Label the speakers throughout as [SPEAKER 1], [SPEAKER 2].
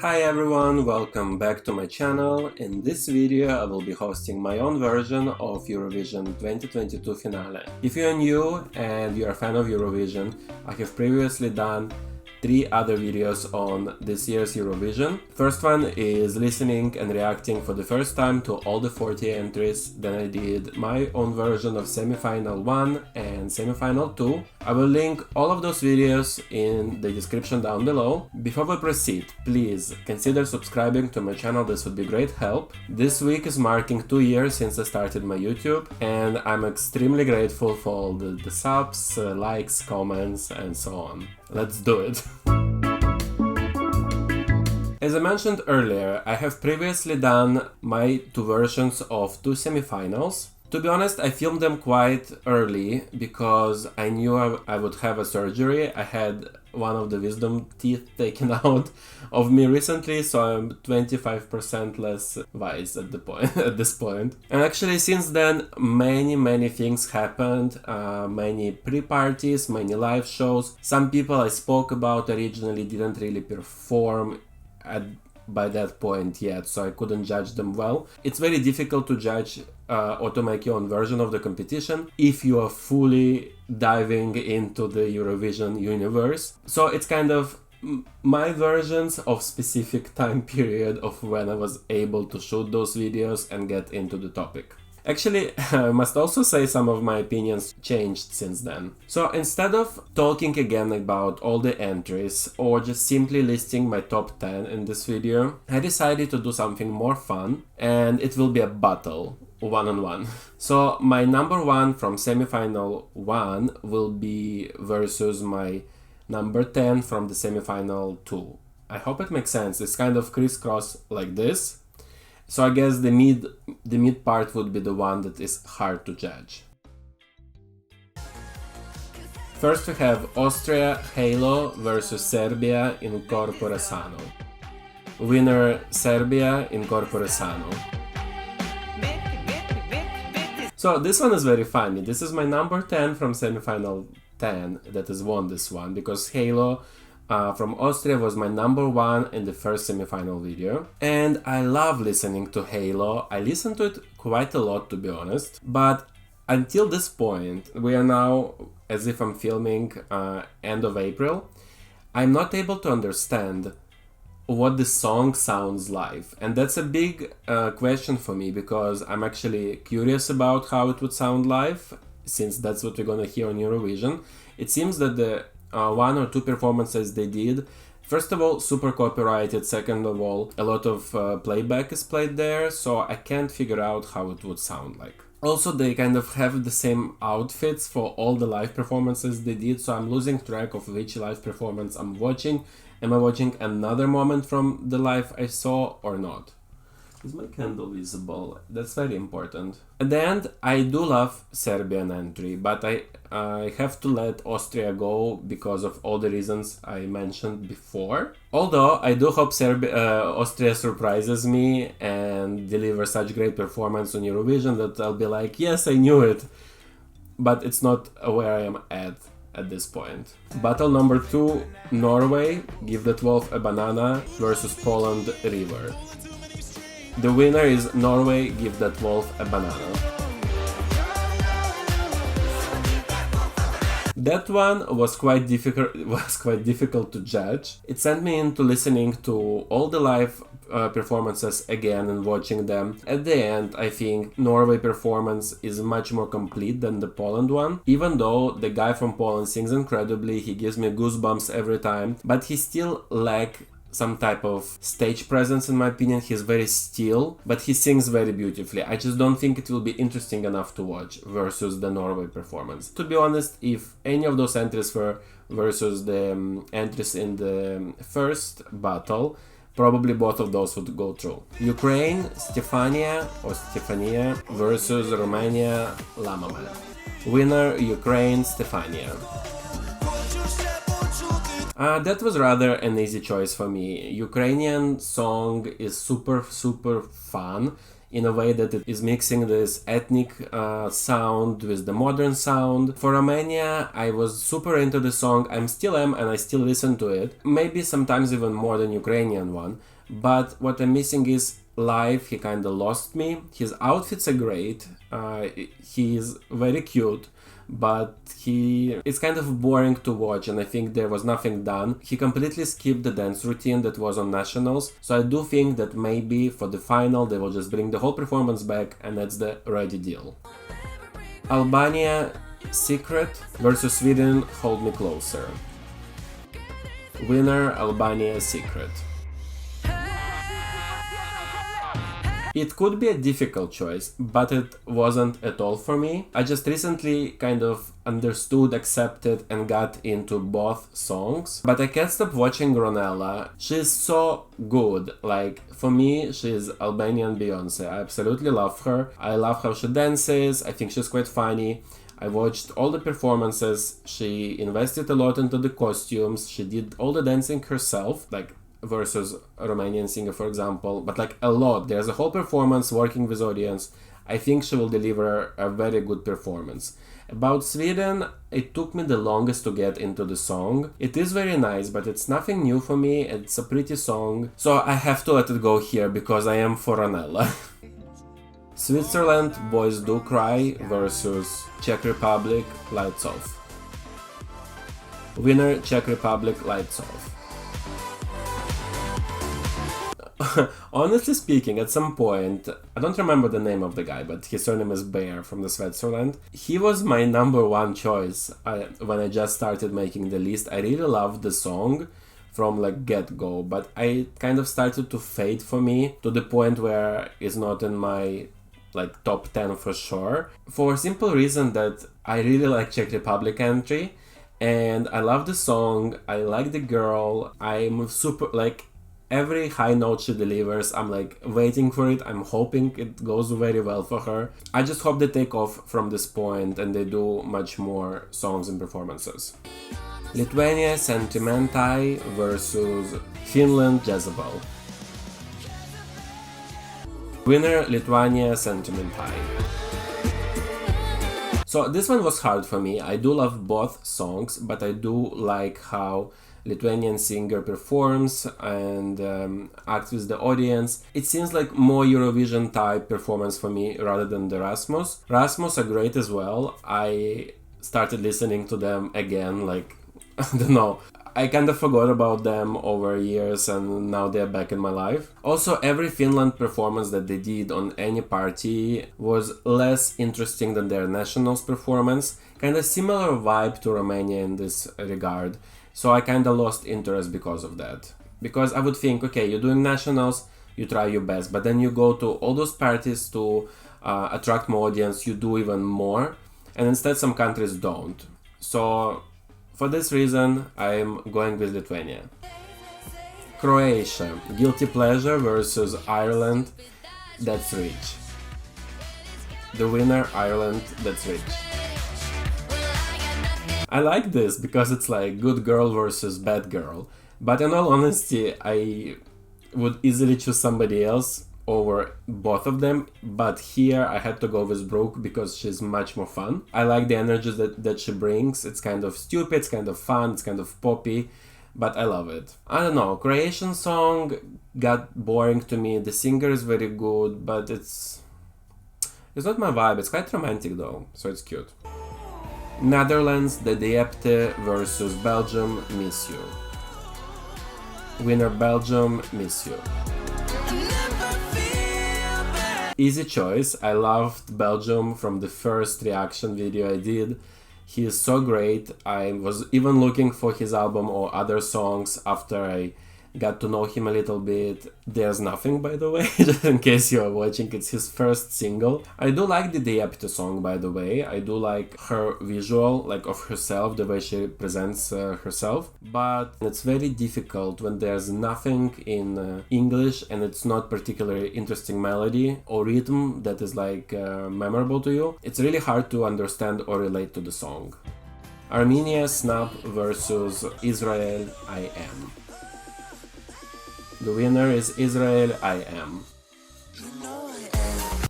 [SPEAKER 1] Hi everyone, welcome back to my channel. In this video I will be hosting my own version of Eurovision 2022 finale. If you're new and you're a fan of Eurovision, I have previously done 3 other videos on this year's Eurovision. First one is listening and reacting for the first time to all the 40 entries. Then I did my own version of semi-final 1 and semi-final 2. I will link all of those videos in the description down below. Before we proceed, please consider subscribing to my channel, this would be great help. This week is marking 2 years since I started my YouTube, and I'm extremely grateful for all the subs, likes, comments and so on. Let's do it! As I mentioned earlier, I have previously done my 2 versions of 2 semifinals. To be honest, I filmed them quite early because I knew I would have a surgery. I had one of the wisdom teeth taken out of me recently, so I'm 25% less wise at this point. And actually since then many things happened, many pre-parties, many live shows. Some people I spoke about originally didn't really perform by that point yet, so I couldn't judge them well. It's very difficult to judge or to make your own version of the competition if you are fully diving into the Eurovision universe. So it's kind of my versions of specific time period of when I was able to shoot those videos and get into the topic. Actually, I must also say some of my opinions changed since then. So instead of talking again about all the entries or just simply listing my top 10 in this video, I decided to do something more fun, and it will be a battle, one-on-one. So my number 1 from semifinal 1 will be versus my number 10 from the semifinal 2. I hope it makes sense. It's kind of crisscross like this. So I guess the mid part would be the one that is hard to judge. First we have Austria Halo versus Serbia in Corpore Sano. Winner Serbia in Corpore Sano. So this one is very funny. This is my number 10 from semifinal 10 that has won this one, because Halo from Austria was my number 1 in the first semi-final video. And I love listening to Halo. I listen to it quite a lot, to be honest. But until this point, we are now, as if I'm filming end of April, I'm not able to understand what the song sounds live. And that's a big question for me, because I'm actually curious about how it would sound live, since that's what we're gonna hear on Eurovision. It seems that the 1 or 2 performances they did, first of all, super copyrighted, second of all, a lot of playback is played there, so I can't figure out how it would sound like. Also, they kind of have the same outfits for all the live performances they did, so I'm losing track of which live performance I'm watching. Am I watching another moment from the live I saw or not? Is my candle visible? That's very important. At the end, I do love Serbian entry, but I have to let Austria go because of all the reasons I mentioned before. Although I do hope Austria surprises me and delivers such great performance on Eurovision that I'll be like, yes, I knew it. But it's not where I am at this point. Battle number 2, Norway, Give That Wolf a Banana versus Poland, River. The winner is Norway, Give That Wolf a Banana. That one was quite difficult to judge. It sent me into listening to all the live performances again and watching them. At the end, I think Norway performance is much more complete than the Poland one. Even though the guy from Poland sings incredibly, he gives me goosebumps every time, but he still lacks some type of stage presence, in my opinion. He's very still, but he sings very beautifully. I just don't think it will be interesting enough to watch versus the Norway performance. To be honest, if any of those entries were versus the entries in the first battle, probably both of those would go through. Ukraine, Stefania versus Romania, Lamama. Winner, Ukraine, Stefania. That was rather an easy choice for me. Ukrainian song is super fun. in a way that it is mixing this ethnic sound with the modern sound. For Romania, I was super into the song. I still am, and I still listen to it. Maybe sometimes even more than Ukrainian one. But what I'm missing is live. He kind of lost me. His outfits are great. He's very cute. But it's kind of boring to watch, and I think there was nothing done. He completely skipped the dance routine that was on nationals, so I do think that maybe for the final they will just bring the whole performance back, and that's the ready deal. Albania, Secret versus Sweden, Hold Me Closer. Winner, Albania, Secret. It could be a difficult choice, but it wasn't at all for me. I just recently kind of understood, accepted, and got into both songs. But I can't stop watching Ronella. She's so good. Like, for me, she's Albanian Beyonce. I absolutely love her. I love how she dances. I think she's quite funny. I watched all the performances. She invested a lot into the costumes. She did all the dancing herself, like versus a Romanian singer, for example, but like a lot. There's a whole performance working with audience. I think she will deliver a very good performance. About Sweden, it took me the longest to get into the song. It is very nice, but it's nothing new for me. It's a pretty song, so I have to let it go here because I am for Ronella. Switzerland, Boys Do Cry versus Czech Republic, Lights Off. Winner, Czech Republic, Lights Off. Honestly speaking, at some point, I don't remember the name of the guy, but his surname is Bear from the Switzerland. He was my number one choice when I just started making the list. I really loved the song from like get-go, but I kind of started to fade for me to the point where it's not in my like top 10 for sure. For a simple reason that I really like Czech Republic entry, and I love the song, I like the girl, I'm super like every high note she delivers, I'm like waiting for it. I'm hoping it goes very well for her. I just hope they take off from this point and they do much more songs and performances. Lithuania, Sentimentai versus Finland, Jezebel. Winner, Lithuania, Sentimentai. So this one was hard for me. I do love both songs, but I do like how Lithuanian singer performs and acts with the audience. It seems like more Eurovision type performance for me rather than the Rasmus. Rasmus are great as well. I started listening to them again, like, I don't know. I kind of forgot about them over years and now they're back in my life. Also, every Finland performance that they did on any party was less interesting than their nationals performance. Kind of similar vibe to Romania in this regard. So I kind of lost interest because of that. Because I would think, okay, you're doing nationals, you try your best, but then you go to all those parties to attract more audience, you do even more, and instead some countries don't. So for this reason, I'm going with Lithuania. Croatia, Guilty Pleasure versus Ireland, That's Rich. The winner, Ireland, That's Rich. I like this because it's like good girl versus bad girl. But in all honesty, I would easily choose somebody else over both of them. But here I had to go with Brooke because she's much more fun. I like the energy that she brings. It's kind of stupid, it's kind of fun, it's kind of poppy. But I love it. I don't know, Croatian song got boring to me. The singer is very good, but it's not my vibe. It's quite romantic though, so it's cute. Netherlands, De Diepte versus Belgium, Miss You. Winner, Belgium, Miss You. Easy choice. I loved Belgium from the first reaction video I did. He is so great. I was even looking for his album or other songs after I got to know him a little bit. There's Nothing, by the way, just in case you are watching. It's his first single. I do like the Diepte song, by the way. I do like her visual, like of herself, the way she presents herself. But it's very difficult when there's nothing in English and it's not particularly interesting melody or rhythm that is like memorable to you. It's really hard to understand or relate to the song. Armenia, Snap versus Israel, I Am. The winner is Israel, I Am.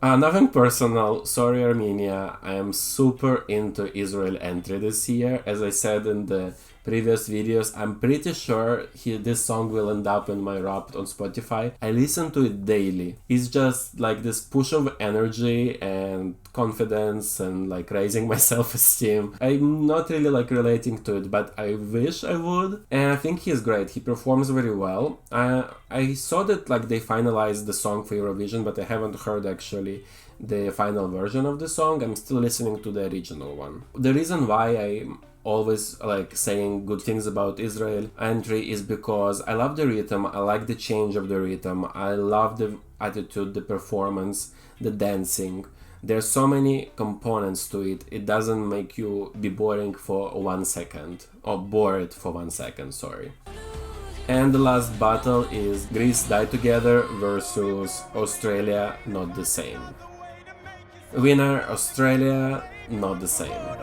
[SPEAKER 1] Nothing personal, sorry Armenia, I am super into Israel entry this year. As I said in the previous videos, I'm pretty sure this song will end up in my Wrapped on Spotify. I listen to it daily. It's just like this push of energy and confidence and like raising my self-esteem. I'm not really like relating to it, but I wish I would. And I think he's great. He performs very well. I saw that like they finalized the song for Eurovision, but I haven't heard actually the final version of the song. I'm still listening to the original one. The reason why I'm always like saying good things about Israel entry is because I love the rhythm, I like the change of the rhythm, I love the attitude, the performance, the dancing. There's so many components to it, it doesn't make you be boring for 1 second, or bored for 1 second, sorry. And the last battle is Greece Die Together versus Australia Not the Same. Winner Australia Not the Same.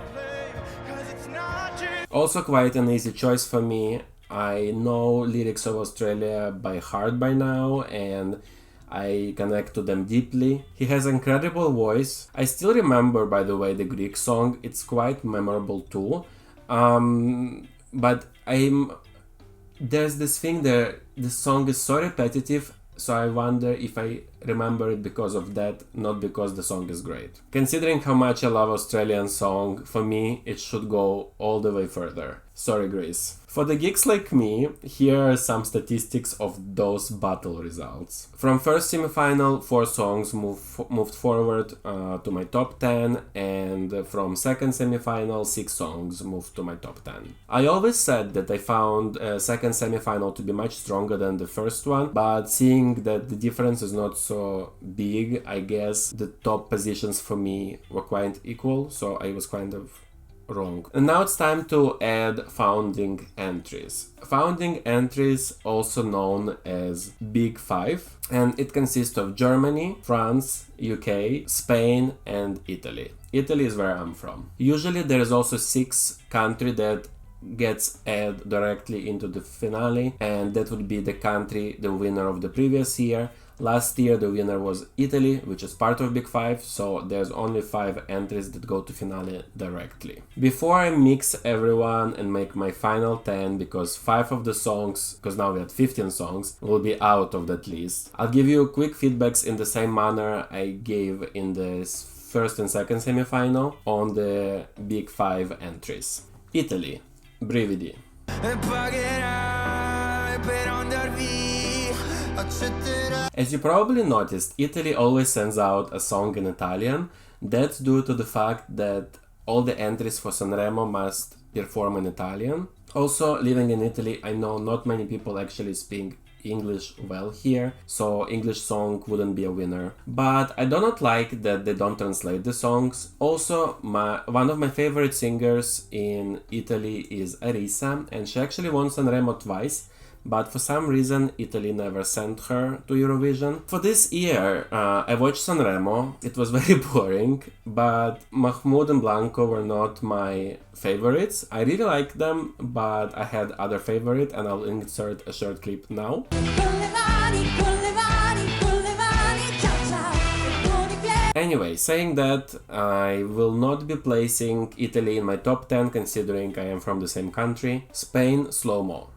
[SPEAKER 1] Also quite an easy choice for me. I know lyrics of Australia by heart by now and I connect to them deeply. He has an incredible voice. I still remember, by the way, the Greek song. It's quite memorable too. But there's this thing there, the song is so repetitive, so I wonder if I remember it because of that, not because the song is great. Considering how much I love Australian song, for me it should go all the way further. Sorry Greece. For the geeks like me, here are some statistics of those battle results. From first semi-final, 4 songs moved forward to my top 10, and from second semi-final, 6 songs moved to my top 10. I always said that I found second semi-final to be much stronger than the first one, but seeing that the difference is not so big, I guess the top positions for me were quite equal, so I was kind of wrong. And now it's time to add founding entries. Founding entries, also known as Big Five, and it consists of Germany, France, UK, Spain and Italy. Italy is where I'm from. Usually there is also 6 countries that gets added directly into the finale, and that would be the country, the winner of the previous year. Last year the winner was Italy, which is part of Big Five, so there's only 5 entries that go to finale directly. Before I mix everyone and make my final 10, because 5 of the songs, because now we had 15 songs, will be out of that list, I'll give you quick feedbacks in the same manner I gave in the first and second semi-final on the Big Five entries. Italy, Brividi. As you probably noticed, Italy always sends out a song in Italian. That's due to the fact that all the entries for Sanremo must perform in Italian. Also, living in Italy, I know not many people actually speak English well here, so English song wouldn't be a winner. But I do not like that they don't translate the songs. Also, one of my favorite singers in Italy is Arisa, and she actually won Sanremo twice. But for some reason Italy never sent her to Eurovision. For this year, I watched Sanremo. It was very boring, but Mahmoud and Blanco were not my favorites. I really liked them, but I had other favorites, and I'll insert a short clip now. Anyway, saying that, I will not be placing Italy in my top 10 considering I am from the same country. Spain, Slow Mo.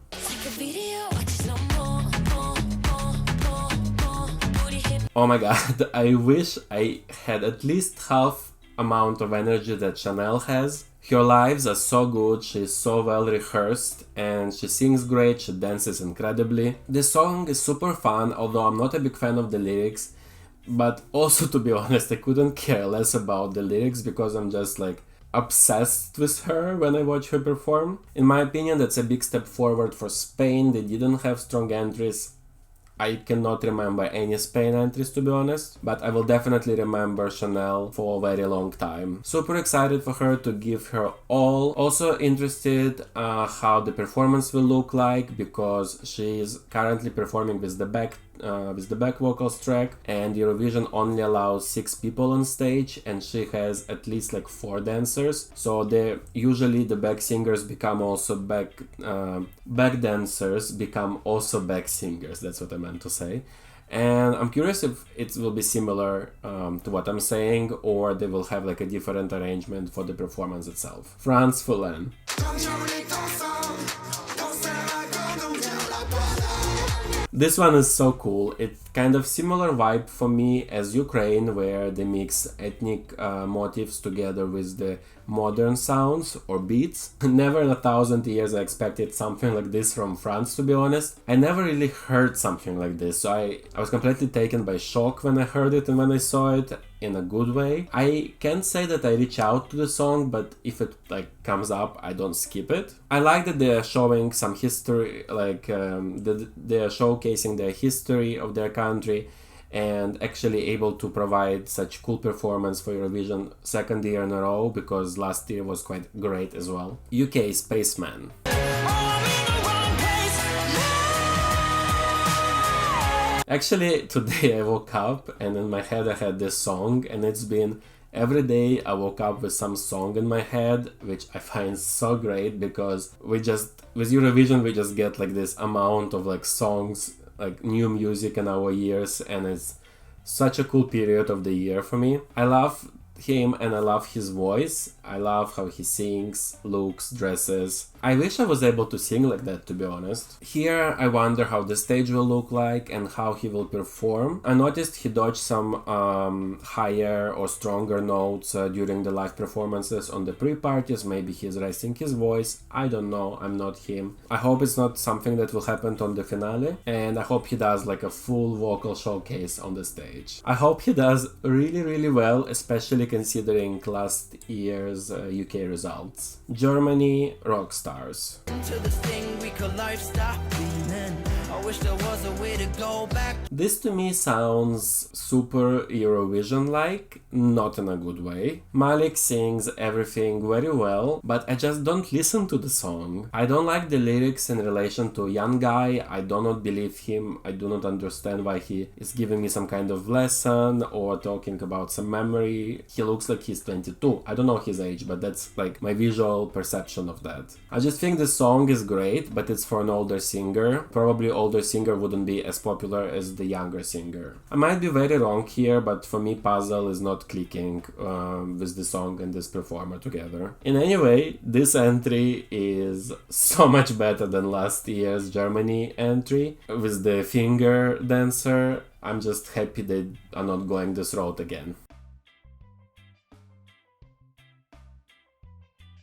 [SPEAKER 1] Oh my god, I wish I had at least half amount of energy that Chanel has. Her lives are so good, she's so well rehearsed, and she sings great, she dances incredibly. The song is super fun, although I'm not a big fan of the lyrics, but also, to be honest, I couldn't care less about the lyrics because I'm just like obsessed with her when I watch her perform. In my opinion, that's a big step forward for Spain. They didn't have strong entries. I cannot remember any Spain entries, to be honest, but I will definitely remember Chanel for a very long time. Super excited for her to give her all. Also interested how the performance will look like, because she is currently performing with the back vocals track, and Eurovision only allows 6 people on stage, and she has at least like 4 dancers. So usually the back singers become also back dancers become also back singers. That's what I meant meant to say. And I'm curious if it will be similar to what I'm saying, or they will have like a different arrangement for the performance itself. France Foulain. This one is so cool. It's kind of similar vibe for me as Ukraine, where they mix ethnic motifs together with the modern sounds or beats. Never in 1,000 years I expected something like this from France, to be honest. I never really heard something like this, so I was completely taken by shock when I heard it and when I saw it, in a good way. I can't say that I reach out to the song, but if it like comes up, I don't skip it. I like that they are showing some history, like they are showcasing their history of their country and actually able to provide such cool performance for Eurovision second year in a row, because last year was quite great as well. UK Spaceman. Actually, today I woke up and in my head I had this song, and it's been every day I woke up with some song in my head, which I find so great, because with Eurovision we just get like this amount of like songs, like new music in our ears, and it's such a cool period of the year for me. I love him and I love his voice. I love how he sings, looks, dresses. I wish I was able to sing like that, to be honest. Here I wonder how the stage will look like and how he will perform. I noticed he dodged some higher or stronger notes during the live performances on the pre-parties. Maybe he's resting his voice. I don't know, I'm not him. I hope it's not something that will happen on the finale, and I hope he does like a full vocal showcase on the stage. I hope he does really, really well, especially considering last year's UK results. Germany, Rockstar. This to me sounds super Eurovision-like, not in a good way. Malik sings everything very well, but I just don't listen to the song. I don't like the lyrics in relation to young guy. I do not believe him. I do not understand why he is giving me some kind of lesson or talking about some memory. He looks like he's 22. I don't know his age, but that's like my visual perception of that. I just think the song is great, but it's for an older singer. Probably older singer wouldn't be as popular as the younger singer. I might be very wrong here, but for me puzzle is not clicking with the song and this performer together. In any way, this entry is so much better than last year's Germany entry with the finger dancer. I'm just happy they are not going this route again.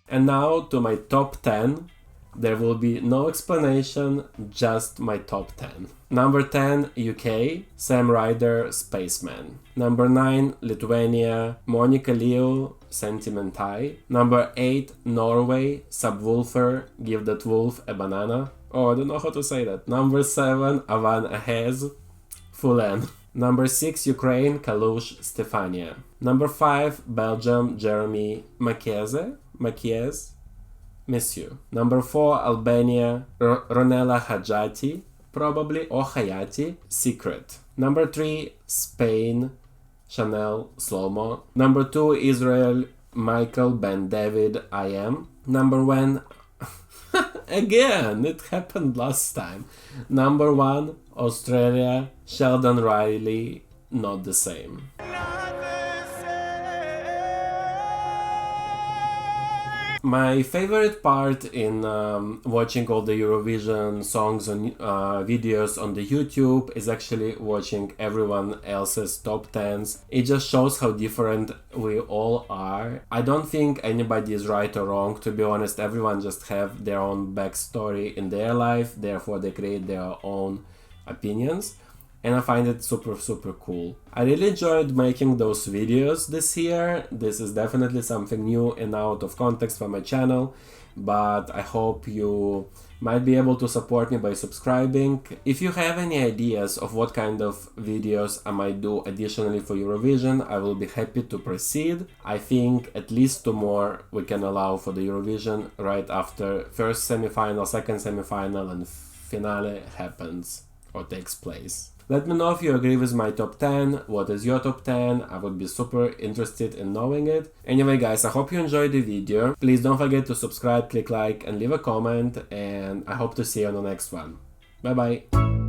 [SPEAKER 1] And now to my top 10. There will be no explanation, just my top 10. Number 10, UK, Sam Ryder, Spaceman. Number 9, Lithuania, Monica Liu, Sentimentai. Number 8, Norway, Subwoofer, Give That Wolf a Banana. Oh, I don't know how to say that. Number 7, Avan Ahez, Foulain. Number 6, Ukraine, Kalush, Stefania. Number 5, Belgium, Jeremy Makiez, Monsieur. Number 4, Albania, Ronella Hajati, probably, or Hayati, Secret. Number 3, Spain, Chanel, Slow-Mo. Number 2, Israel, Michael Ben David, I Am. Number 1, again, it happened last time. Number 1, Australia, Sheldon Riley, Not the Same. My favorite part in watching all the Eurovision songs and videos on the YouTube is actually watching everyone else's top 10s. It just shows how different we all are. I don't think anybody is right or wrong, to be honest. Everyone just have their own backstory in their life, therefore they create their own opinions. And I find it super cool. I really enjoyed making those videos this year. This is definitely something new and out of context for my channel, but I hope you might be able to support me by subscribing. If you have any ideas of what kind of videos I might do additionally for Eurovision, I will be happy to proceed. I think at least 2 more we can allow for the Eurovision right after first semi-final, second semi-final and finale happens or takes place. Let me know if you agree with my top 10, what is your top 10, I would be super interested in knowing it. Anyway guys, I hope you enjoyed the video. Please don't forget to subscribe, click like and leave a comment, and I hope to see you on the next one. Bye bye!